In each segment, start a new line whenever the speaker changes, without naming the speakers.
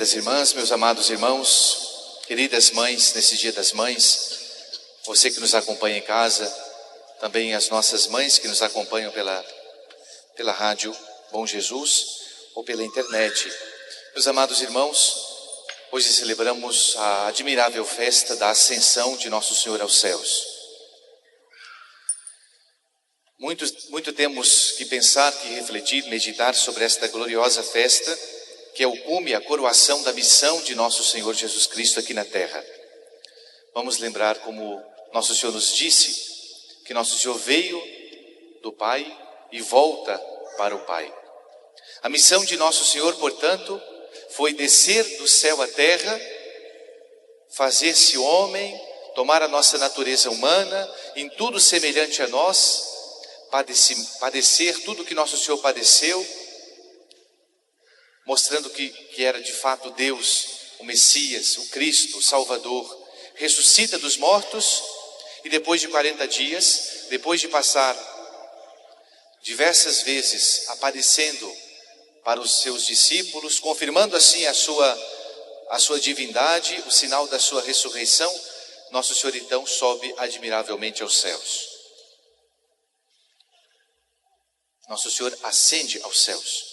queridas irmãs, meus amados irmãos, queridas mães, nesse Dia das Mães, você que nos acompanha em casa, também as nossas mães que nos acompanham pela rádio Bom Jesus ou pela internet. Meus amados irmãos, hoje celebramos a admirável festa da Ascensão de Nosso Senhor aos céus. Muito temos que pensar, que refletir, meditar sobre esta gloriosa festa, que é o cume, a coroação da missão de Nosso Senhor Jesus Cristo aqui na terra. Vamos lembrar como Nosso Senhor nos disse, que Nosso Senhor veio do Pai e volta para o Pai. A missão de Nosso Senhor, portanto, foi descer do céu à terra, fazer-se homem, tomar a nossa natureza humana, em tudo semelhante a nós, padecer tudo que Nosso Senhor padeceu, mostrando que era de fato Deus, o Messias, o Cristo, o Salvador, ressuscita dos mortos e depois de 40 dias, depois de passar diversas vezes aparecendo para os seus discípulos, confirmando assim a sua divindade, o sinal da sua ressurreição, Nosso Senhor então sobe admiravelmente aos céus. Nosso Senhor ascende aos céus.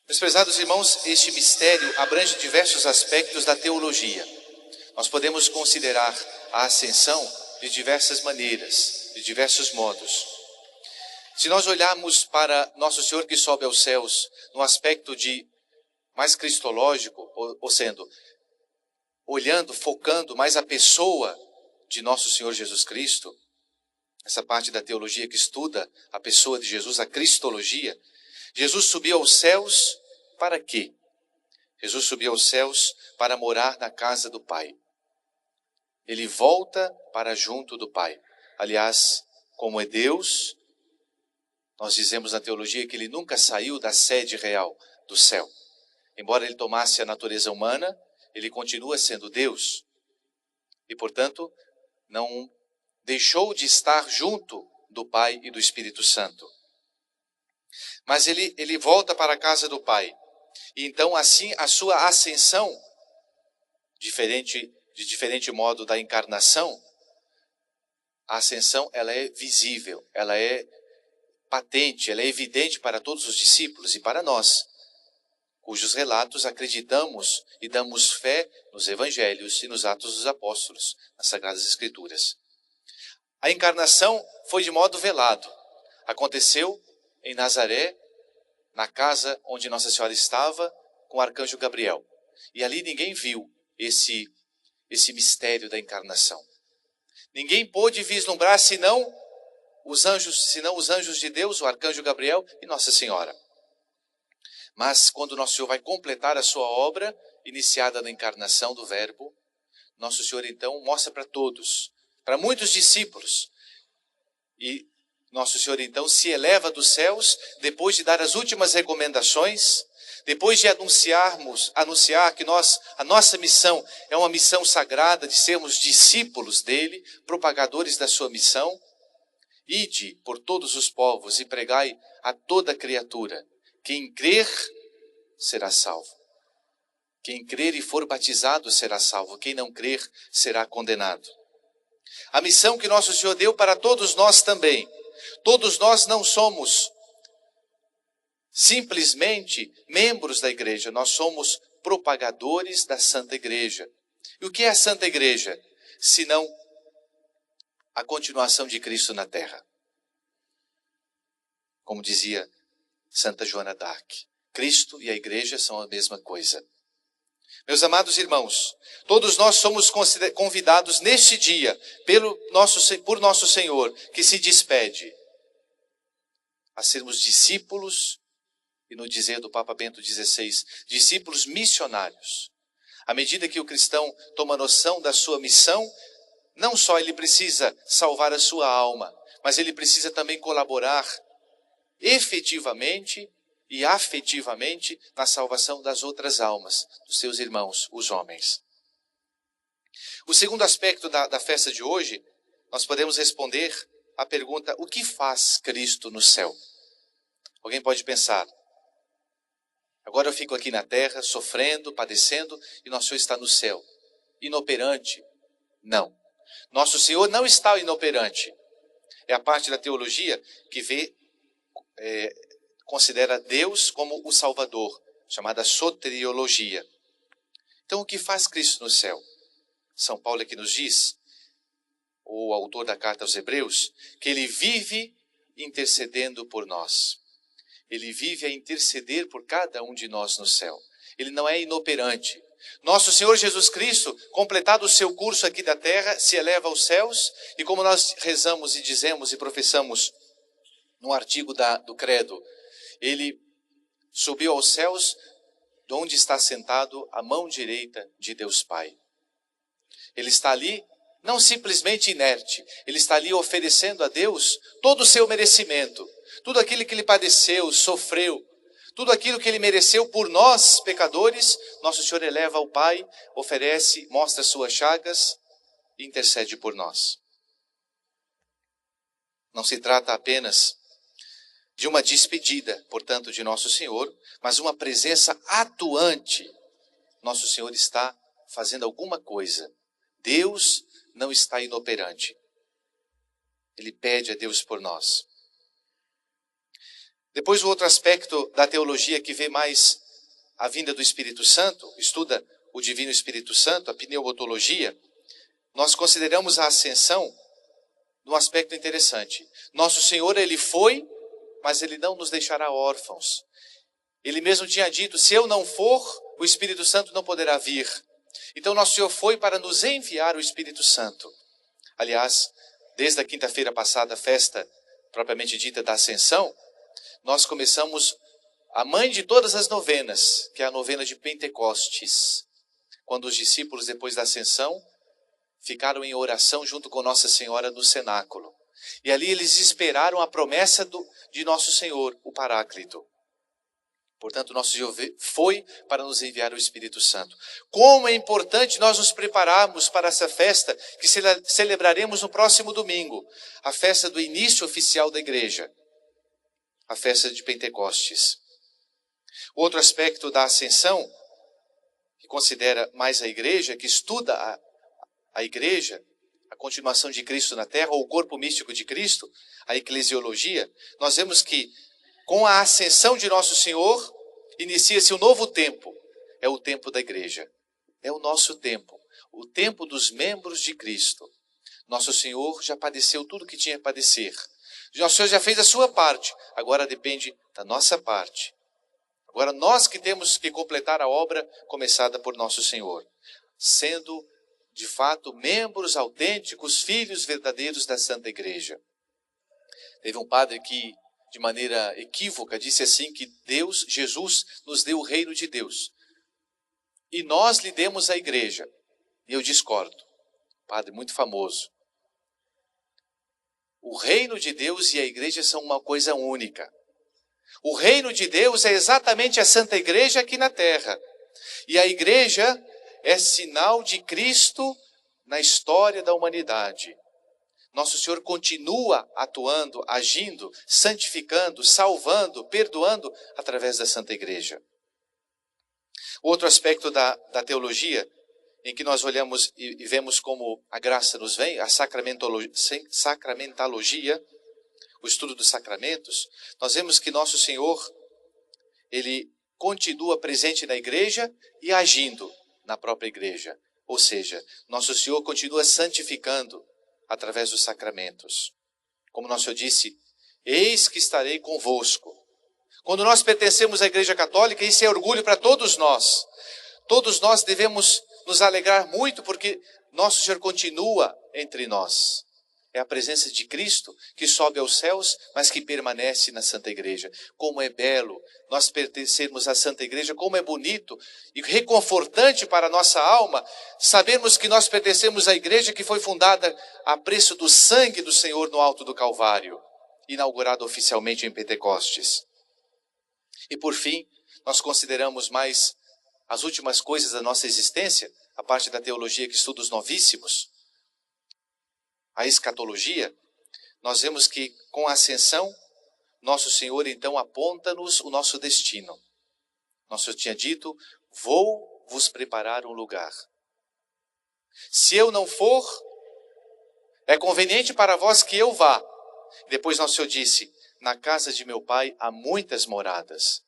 Meus prezados irmãos, este mistério abrange diversos aspectos da teologia. Nós podemos considerar a ascensão de diversas maneiras, de diversos modos. Se nós olharmos para Nosso Senhor que sobe aos céus no aspecto mais cristológico, ou sendo, olhando, focando mais a pessoa de Nosso Senhor Jesus Cristo, essa parte da teologia que estuda a pessoa de Jesus, a cristologia, Jesus subiu aos céus para quê? Jesus subiu aos céus para morar na casa do Pai. Ele volta para junto do Pai. Aliás, como é Deus, nós dizemos na teologia que ele nunca saiu da sede real do céu. Embora ele tomasse a natureza humana, ele continua sendo Deus. E, portanto, não deixou de estar junto do Pai e do Espírito Santo. Mas ele volta para a casa do Pai. E então, assim, a sua ascensão, de diferente modo da encarnação, a ascensão ela é visível, ela é patente, ela é evidente para todos os discípulos e para nós, cujos relatos acreditamos e damos fé nos Evangelhos e nos Atos dos Apóstolos, nas Sagradas Escrituras. A encarnação foi de modo velado. Aconteceu em Nazaré, na casa onde Nossa Senhora estava, com o arcanjo Gabriel. E ali ninguém viu esse mistério da encarnação. Ninguém pôde vislumbrar senão os anjos de Deus, o arcanjo Gabriel e Nossa Senhora. Mas quando Nosso Senhor vai completar a sua obra, iniciada na encarnação do Verbo, Nosso Senhor então mostra para todos, para muitos discípulos. E Nosso Senhor então se eleva dos céus, depois de dar as últimas recomendações, depois de anunciar que a nossa missão é uma missão sagrada, de sermos discípulos dele, propagadores da sua missão. Ide por todos os povos e pregai a toda criatura. Quem crer será salvo. Quem crer e for batizado será salvo. Quem não crer será condenado. A missão que Nosso Senhor deu para todos nós também. Todos nós não somos simplesmente membros da igreja. Nós somos propagadores da Santa Igreja. E o que é a Santa Igreja? Senão a continuação de Cristo na terra. Como dizia Santa Joana d'Arc, Cristo e a igreja são a mesma coisa. Meus amados irmãos, todos nós somos convidados neste dia, por nosso Senhor, que se despede, a sermos discípulos, e no dizer do Papa Bento XVI, discípulos missionários. À medida que o cristão toma noção da sua missão, não só ele precisa salvar a sua alma, mas ele precisa também colaborar efetivamente e afetivamente na salvação das outras almas, dos seus irmãos, os homens. O segundo aspecto da festa de hoje, nós podemos responder a pergunta: o que faz Cristo no céu? Alguém pode pensar, Agora eu fico aqui na terra, sofrendo, padecendo, e nosso Senhor está no céu. Inoperante? Não. Nosso Senhor não está inoperante. É a parte da teologia que considera Deus como o Salvador, chamada soteriologia. Então, o que faz Cristo no céu? São Paulo aqui nos diz, o autor da carta aos Hebreus, que ele vive intercedendo por nós. Ele vive a interceder por cada um de nós no céu. Ele não é inoperante. Nosso Senhor Jesus Cristo, completado o seu curso aqui da terra, se eleva aos céus, e como nós rezamos e dizemos e professamos no artigo do credo, ele subiu aos céus, de onde está sentado à mão direita de Deus Pai. Ele está ali, não simplesmente inerte, ele está ali oferecendo a Deus todo o seu merecimento, tudo aquilo que ele padeceu, sofreu, tudo aquilo que ele mereceu por nós, pecadores, nosso Senhor eleva ao Pai, oferece, mostra suas chagas e intercede por nós. Não se trata apenas de uma despedida, portanto, de nosso Senhor, mas uma presença atuante. Nosso Senhor está fazendo alguma coisa. Deus não está inoperante. Ele pede a Deus por nós. Depois o outro aspecto da teologia que vê mais a vinda do Espírito Santo, estuda o Divino Espírito Santo, a pneumologia, nós consideramos a ascensão num aspecto interessante. Nosso Senhor, ele foi, mas ele não nos deixará órfãos. Ele mesmo tinha dito, se eu não for, o Espírito Santo não poderá vir. Então nosso Senhor foi para nos enviar o Espírito Santo. Aliás, desde a quinta-feira passada, a festa propriamente dita da Ascensão, nós começamos a mãe de todas as novenas, que é a novena de Pentecostes. Quando os discípulos, depois da Ascensão, ficaram em oração junto com Nossa Senhora no cenáculo. E ali eles esperaram a promessa de nosso Senhor, o Paráclito. Portanto, nosso Senhor foi para nos enviar o Espírito Santo. Como é importante nós nos prepararmos para essa festa que celebraremos no próximo domingo, a festa do início oficial da igreja, a festa de Pentecostes. Outro aspecto da ascensão, que considera mais a igreja, que estuda a igreja, a continuação de Cristo na terra, ou o corpo místico de Cristo, a eclesiologia, nós vemos que com a ascensão de nosso Senhor, inicia-se um novo tempo. É o tempo da igreja. É o nosso tempo. O tempo dos membros de Cristo. Nosso Senhor já padeceu tudo o que tinha a padecer. Nosso Senhor já fez a sua parte. Agora depende da nossa parte. Agora nós que temos que completar a obra começada por nosso Senhor. Sendo, de fato, membros autênticos, filhos verdadeiros da Santa Igreja. Teve um padre que, de maneira equívoca, disse assim que Jesus nos deu o reino de Deus. E nós lhe demos a igreja. E eu discordo. Padre muito famoso. O reino de Deus e a igreja são uma coisa única. O reino de Deus é exatamente a Santa Igreja aqui na terra. E a igreja é sinal de Cristo na história da humanidade. Nosso Senhor continua atuando, agindo, santificando, salvando, perdoando através da Santa Igreja. Outro aspecto da teologia, em que nós olhamos e vemos como a graça nos vem, a sacramentalogia, o estudo dos sacramentos, nós vemos que nosso Senhor, ele continua presente na igreja e agindo na própria igreja. Ou seja, nosso Senhor continua santificando através dos sacramentos. Como nosso Senhor disse, eis que estarei convosco. Quando nós pertencemos à Igreja Católica, isso é orgulho para todos nós. Todos nós devemos nos alegrar muito porque nosso Senhor continua entre nós. É a presença de Cristo que sobe aos céus, mas que permanece na Santa Igreja. Como é belo nós pertencermos à Santa Igreja, como é bonito e reconfortante para a nossa alma sabermos que nós pertencemos à Igreja que foi fundada a preço do sangue do Senhor no alto do Calvário, inaugurada oficialmente em Pentecostes. E por fim, nós consideramos mais as últimas coisas da nossa existência, a parte da teologia que estuda os novíssimos, a escatologia. Nós vemos que com a ascensão, nosso Senhor então aponta-nos o nosso destino. Nosso Senhor tinha dito: vou vos preparar um lugar. Se eu não for, é conveniente para vós que eu vá. Depois Nosso Senhor disse: na casa de meu Pai há muitas moradas.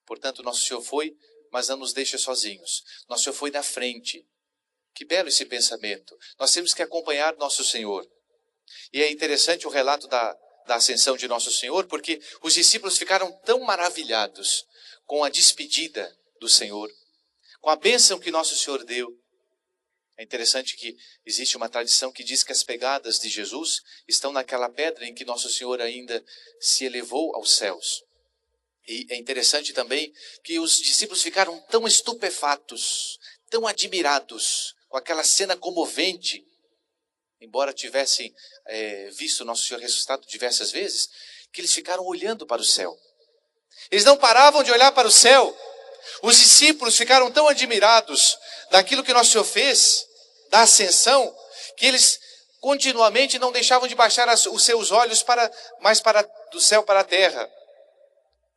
Portanto, Nosso Senhor foi, mas não nos deixa sozinhos. Nosso Senhor foi na frente. Que belo esse pensamento. Nós temos que acompanhar Nosso Senhor. E é interessante o relato da ascensão de Nosso Senhor, porque os discípulos ficaram tão maravilhados com a despedida do Senhor, com a bênção que Nosso Senhor deu. É interessante que existe uma tradição que diz que as pegadas de Jesus estão naquela pedra em que Nosso Senhor ainda se elevou aos céus. E é interessante também que os discípulos ficaram tão estupefatos, tão admirados com aquela cena comovente, embora tivessem visto Nosso Senhor ressuscitado diversas vezes, que eles ficaram olhando para o céu. Eles não paravam de olhar para o céu. Os discípulos ficaram tão admirados daquilo que Nosso Senhor fez, da ascensão, que eles continuamente não deixavam de baixar os seus olhos do céu para a terra.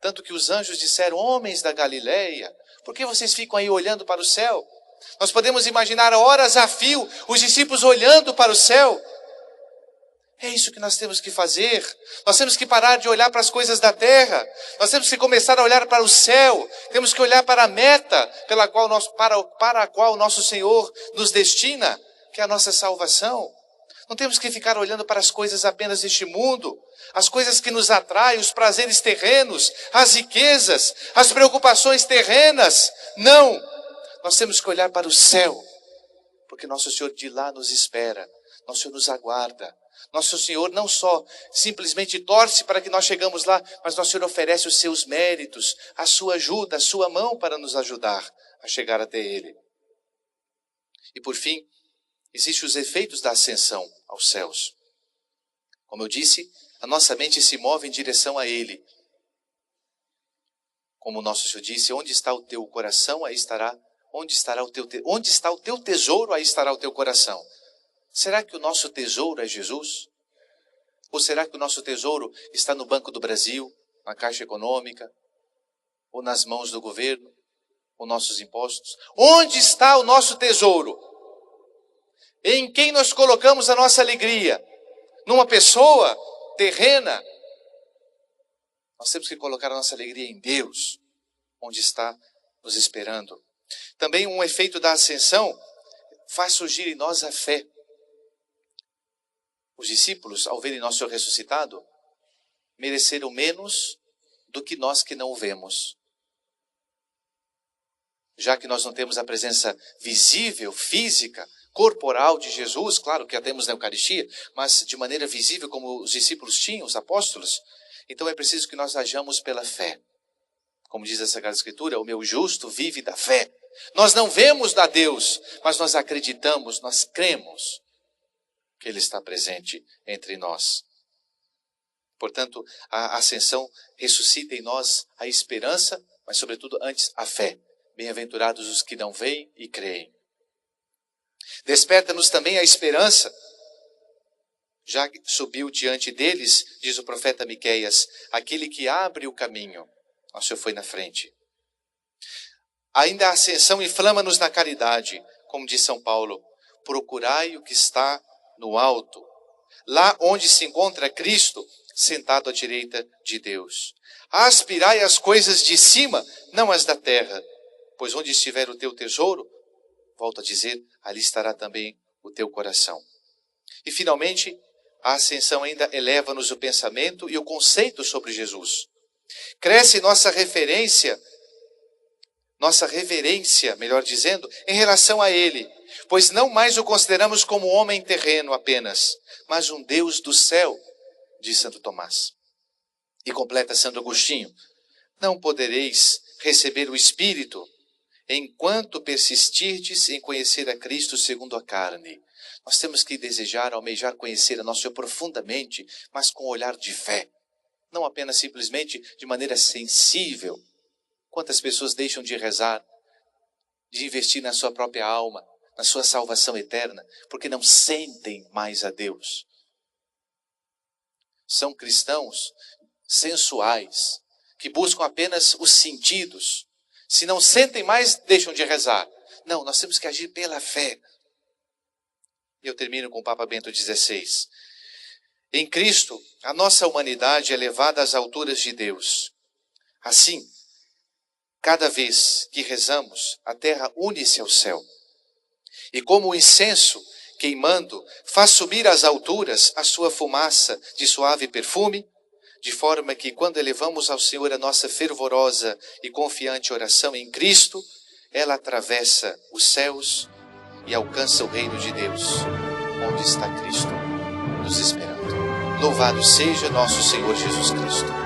Tanto que os anjos disseram: homens da Galileia, por que vocês ficam aí olhando para o céu? Nós podemos imaginar horas a fio os discípulos olhando para o céu. É isso que nós temos que fazer. Nós temos que parar de olhar para as coisas da terra. Nós temos que começar a olhar para o céu. Temos que olhar para a meta para a qual o nosso Senhor nos destina, que é a nossa salvação. Não temos que ficar olhando para as coisas apenas deste mundo, as coisas que nos atraem, os prazeres terrenos, as riquezas, as preocupações terrenas. Não! Nós temos que olhar para o céu, porque Nosso Senhor de lá nos espera, Nosso Senhor nos aguarda. Nosso Senhor não só simplesmente torce para que nós chegamos lá, mas Nosso Senhor oferece os seus méritos, a sua ajuda, a sua mão para nos ajudar a chegar até Ele. E por fim, existem os efeitos da ascensão aos céus. Como eu disse, a nossa mente se move em direção a Ele. Como Nosso Senhor disse: onde está o teu coração, aí estará. Onde está o teu tesouro, aí estará o teu coração. Será que o nosso tesouro é Jesus? Ou será que o nosso tesouro está no Banco do Brasil, na Caixa Econômica, ou nas mãos do governo, ou nossos impostos? Onde está o nosso tesouro? Em quem nós colocamos a nossa alegria? Numa pessoa terrena? Nós temos que colocar a nossa alegria em Deus, onde está nos esperando. Também um efeito da ascensão faz surgir em nós a fé. Os discípulos, ao verem Nosso Senhor ressuscitado, mereceram menos do que nós que não o vemos. Já que nós não temos a presença visível, física, corporal de Jesus, claro que a temos na Eucaristia, mas de maneira visível como os discípulos tinham, os apóstolos, então é preciso que nós hajamos pela fé. Como diz a Sagrada Escritura: o meu justo vive da fé. Nós não vemos a Deus, mas nós acreditamos, nós cremos que Ele está presente entre nós. Portanto, a ascensão ressuscita em nós a esperança, mas sobretudo antes a fé. Bem-aventurados os que não veem e creem. Desperta-nos também a esperança. Já subiu diante deles, diz o profeta Miqueias, aquele que abre o caminho. Nosso Senhor foi na frente. Ainda a ascensão inflama-nos na caridade, como diz São Paulo: procurai o que está no alto, lá onde se encontra Cristo, sentado à direita de Deus. Aspirai as coisas de cima, não as da terra, pois onde estiver o teu tesouro, volto a dizer, ali estará também o teu coração. E finalmente, a ascensão ainda eleva-nos o pensamento e o conceito sobre Jesus. Cresce nossa reverência, melhor dizendo, em relação a Ele, pois não mais o consideramos como homem terreno apenas, mas um Deus do céu, diz Santo Tomás. E completa Santo Agostinho: não podereis receber o Espírito enquanto persistirdes em conhecer a Cristo segundo a carne. Nós temos que desejar, almejar conhecer a Nosso Senhor profundamente, mas com um olhar de fé, não apenas simplesmente de maneira sensível. Quantas pessoas deixam de rezar, de investir na sua própria alma, na sua salvação eterna, porque não sentem mais a Deus. São cristãos sensuais, que buscam apenas os sentidos, Se não sentem mais, deixam de rezar. Não, nós temos que agir pela fé. E eu termino com o Papa Bento XVI. Em Cristo, a nossa humanidade é levada às alturas de Deus. Assim, cada vez que rezamos, a terra une-se ao céu. E como o incenso, queimando, faz subir às alturas a sua fumaça de suave perfume, de forma que quando elevamos ao Senhor a nossa fervorosa e confiante oração em Cristo, ela atravessa os céus e alcança o reino de Deus, onde está Cristo nos esperando. Louvado seja nosso Senhor Jesus Cristo.